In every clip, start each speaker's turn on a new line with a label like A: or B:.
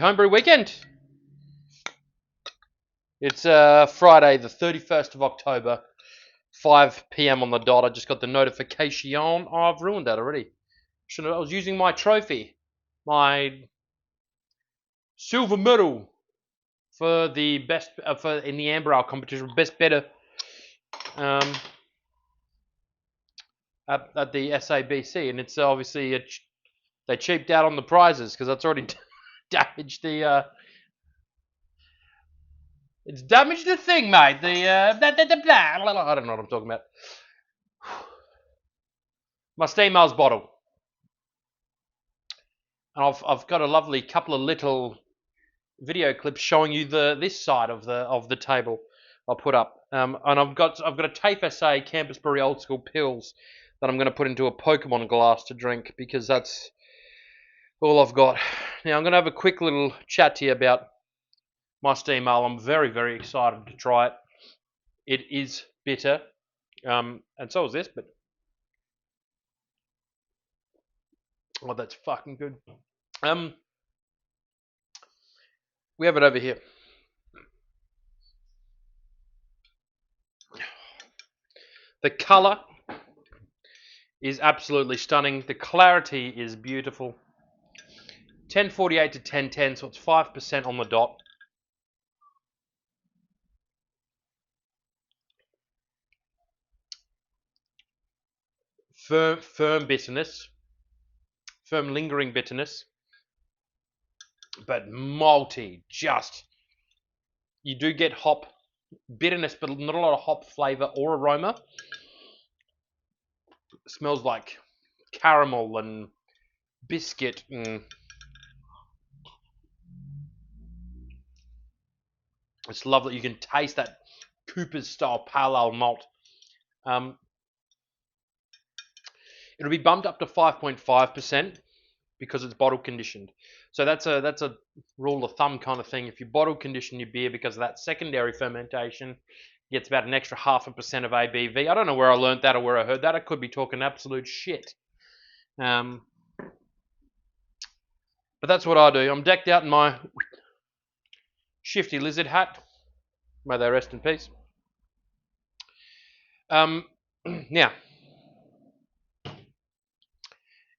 A: homebrew weekend. It's Friday, the 31st of October, 5 p.m. on the dot. I just got the notification. Oh, I've ruined that already. I was using my trophy, my silver medal for the best in the Amber Ale competition, best better at the SABC, and it's obviously they cheaped out on the prizes because that's already damaged the. It's damaged the thing, mate. The blah, blah, blah, blah. I don't know what I'm talking about. My steam ales bottle, and I've got a lovely couple of little video clips showing you this side of the table. I'll put up, and I've got a TAFE SA Campus Brewery Old School Pills that I'm going to put into a Pokemon glass to drink because that's all I've got. Now I'm going to have a quick little chat to you about my steam ale. I'm very, very excited to try it. It is bitter, and so is this, but oh, that's fucking good. We have it over here. The color is absolutely stunning. The clarity is beautiful. 1048 to 1010, so it's 5% on the dot. Firm bitterness, firm lingering bitterness, but malty. You do get hop bitterness, but not a lot of hop flavor or aroma. It smells like caramel and biscuit. It's lovely. You can taste that Cooper's style pale ale malt. It'll be bumped up to 5.5% because it's bottle conditioned. So that's a rule of thumb kind of thing. If you bottle condition your beer because of that secondary fermentation, it gets about an extra 0.5% of ABV. I don't know where I learned that or where I heard that. I could be talking absolute shit. But that's what I do. I'm decked out in my shifty lizard hat. May they rest in peace. Now,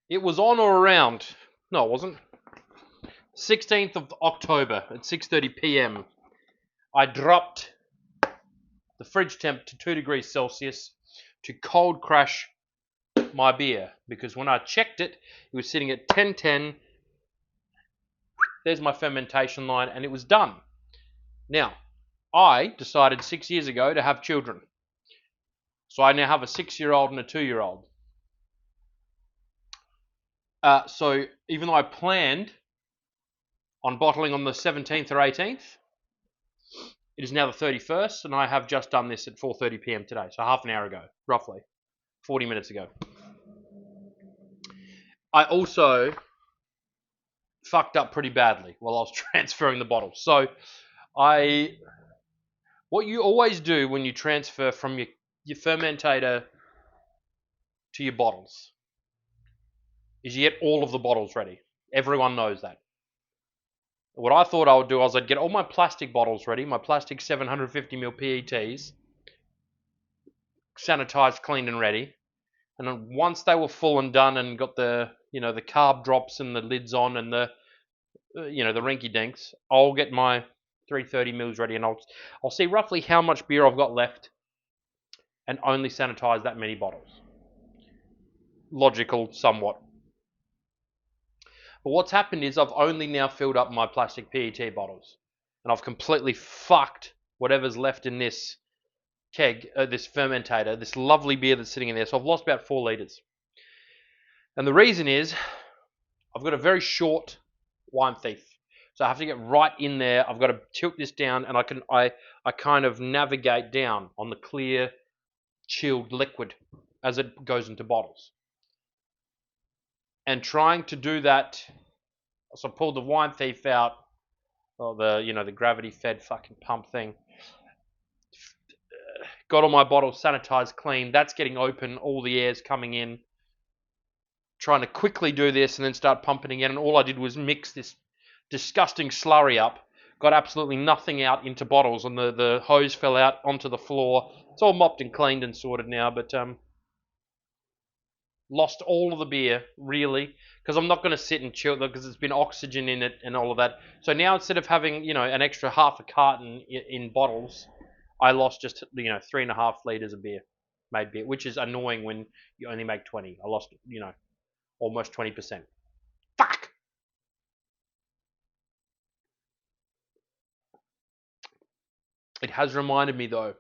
A: it was on or around, no it wasn't, 16th of October at 6:30 p.m. I dropped the fridge temp to 2 degrees Celsius to cold crash my beer because when I checked it, it was sitting at 1010. There's my fermentation line and it was done. Now, I decided 6 years ago to have children. So I now have a 6-year-old and a 2-year-old. So even though I planned on bottling on the 17th or 18th, it is now the 31st, and I have just done this at 4:30 p.m. today, so half an hour ago, roughly, 40 minutes ago. I also fucked up pretty badly while I was transferring the bottles. So what you always do when you transfer from your fermentator to your bottles is you get all of the bottles ready. Everyone knows that. What I thought I would do was I'd get all my plastic bottles ready, my plastic 750ml PETs, sanitized, cleaned and ready. And then once they were full and done and got the carb drops and the lids on and the rinky dinks, I'll get my 330ml ready and I'll see roughly how much beer I've got left and only sanitize that many bottles. Logical somewhat. But what's happened is I've only now filled up my plastic PET bottles. And I've completely fucked whatever's left in this keg, this fermentator, this lovely beer that's sitting in there. So I've lost about 4 litres. And the reason is I've got a very short wine thief. So I have to get right in there. I've got to tilt this down and I kind of navigate down on the clear, chilled liquid as it goes into bottles. And trying to do that, so I pulled the wine thief out, or the gravity-fed fucking pump thing. Got all my bottles sanitized, clean. That's getting open. All the air's coming in. Trying to quickly do this and then start pumping again. And all I did was mix this disgusting slurry up. Got absolutely nothing out into bottles, and the hose fell out onto the floor. It's all mopped and cleaned and sorted now, but lost all of the beer, really, because I'm not going to sit and chill because it's been oxygen in it and all of that. So now instead of having, an extra half a carton in bottles, I lost just, 3.5 liters of beer, made beer, which is annoying when you only make 20. I lost, almost 20%. Fuck! It has reminded me, though,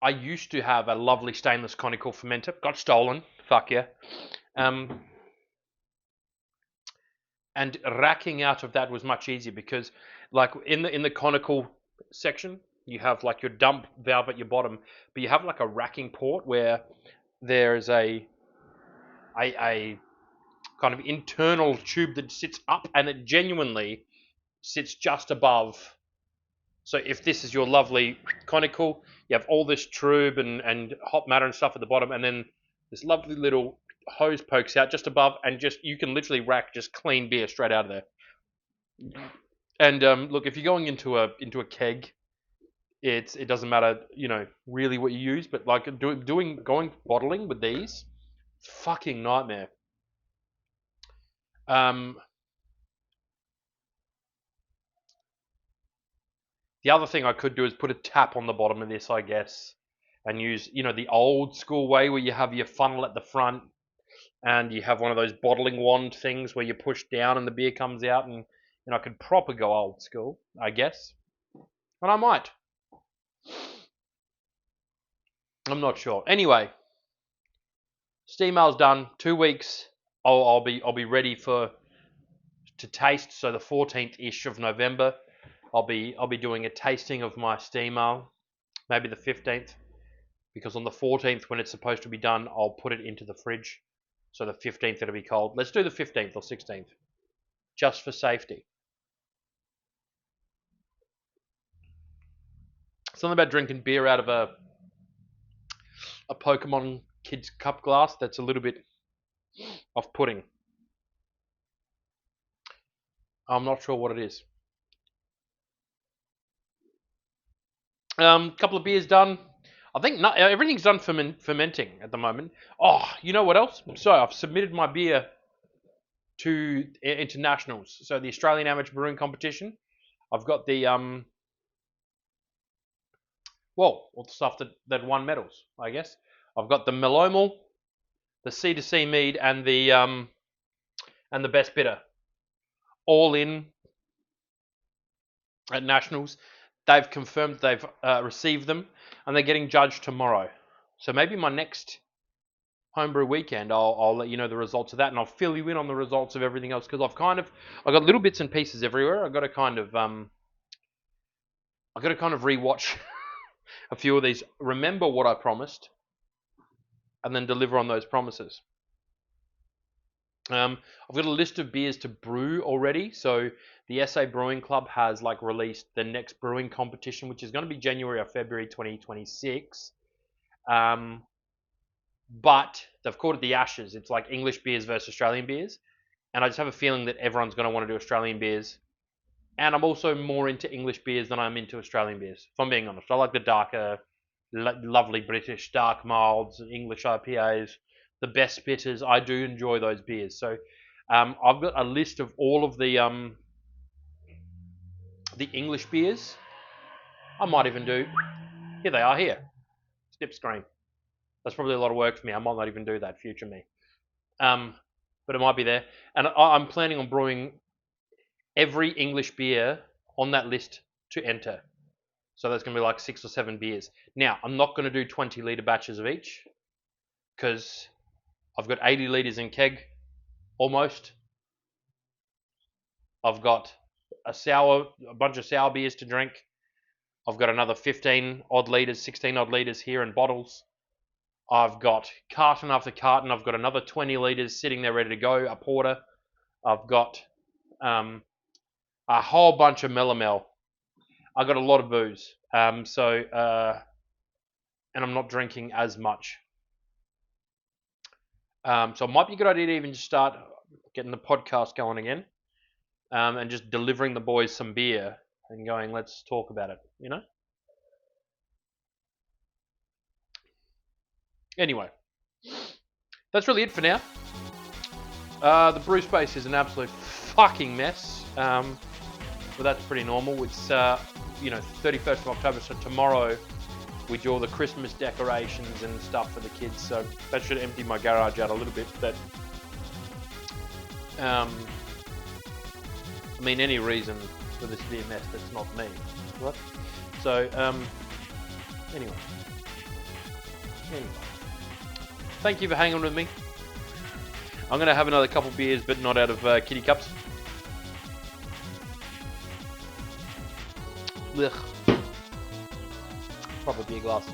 A: I used to have a lovely stainless conical fermenter. Got stolen. Fuck yeah. And racking out of that was much easier because, like in the conical section, you have like your dump valve at your bottom, but you have like a racking port where there's a kind of internal tube that sits up, and it genuinely sits just above. So if this is your lovely conical, you have all this tube and hot matter and stuff at the bottom, and then this lovely little hose pokes out just above, and just you can literally rack just clean beer straight out of there. And look, if you're going into a keg, it doesn't matter, really what you use, but like going bottling with these, fucking nightmare. The other thing I could do is put a tap on the bottom of this, I guess, and use, the old school way where you have your funnel at the front and you have one of those bottling wand things where you push down and the beer comes out, and I could proper go old school, I guess. And I might. I'm not sure. Anyway, steam ale's done. 2 weeks. I'll be ready to taste. So the 14th ish of November, I'll be doing a tasting of my steam ale. Maybe the 15th, because on the 14th, when it's supposed to be done, I'll put it into the fridge. So the 15th it'll be cold. Let's do the 15th or 16th, just for safety. Something about drinking beer out of a Pokemon kid's cup glass that's a little bit off-putting. I'm not sure what it is. Couple of beers done. I think everything's done fermenting at the moment. Oh, you know what else? So I've submitted my beer to internationals. So the Australian Amateur Brewing Competition. I've got the all the stuff that won medals, I guess. I've got the Melomal, the C2C mead, and the best bitter, all in at nationals. They've confirmed they've received them, and they're getting judged tomorrow. So maybe my next homebrew weekend, I'll let you know the results of that, and I'll fill you in on the results of everything else, because I've got little bits and pieces everywhere. I've got to kind of rewatch a few of these, remember what I promised, and then deliver on those promises. I've got a list of beers to brew already. So the SA Brewing Club has released the next brewing competition, which is going to be January or February 2026. But they've called it the Ashes. It's like English beers versus Australian beers. And I just have a feeling that everyone's going to want to do Australian beers. And I'm also more into English beers than I'm into Australian beers, if I'm being honest. I like the darker, lovely British dark milds, English IPAs, the best bitters. I do enjoy those beers. So I've got a list of all of the English beers. I might even do. Here they are. Here, snip screen. That's probably a lot of work for me. I might not even do that. Future me. But it might be there. And I'm planning on brewing every English beer on that list to enter. So there's going to be 6 or 7 beers. Now, I'm not going to do 20-litre batches of each, because I've got 80 litres in keg, almost. I've got a bunch of sour beers to drink. I've got another 15 odd litres, 16 odd litres here in bottles. I've got carton after carton. I've got another 20 litres sitting there ready to go, a porter. I've got a whole bunch of Melomel. I've got a lot of booze. And I'm not drinking as much. So it might be a good idea to even just start getting the podcast going again. and just delivering the boys some beer and going, let's talk about it, you know? Anyway, that's really it for now. The brew space is an absolute fucking mess, but that's pretty normal. It's 31st of October, so tomorrow we do all the Christmas decorations and stuff for the kids. So that should empty my garage out a little bit. But any reason for this to be a mess that's not me, right? So anyway, thank you for hanging with me. I'm going to have another couple beers, but not out of kitty cups. Ugh. Proper beer glass.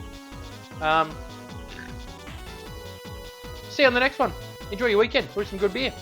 A: See you on the next one. Enjoy your weekend. Brew some good beer.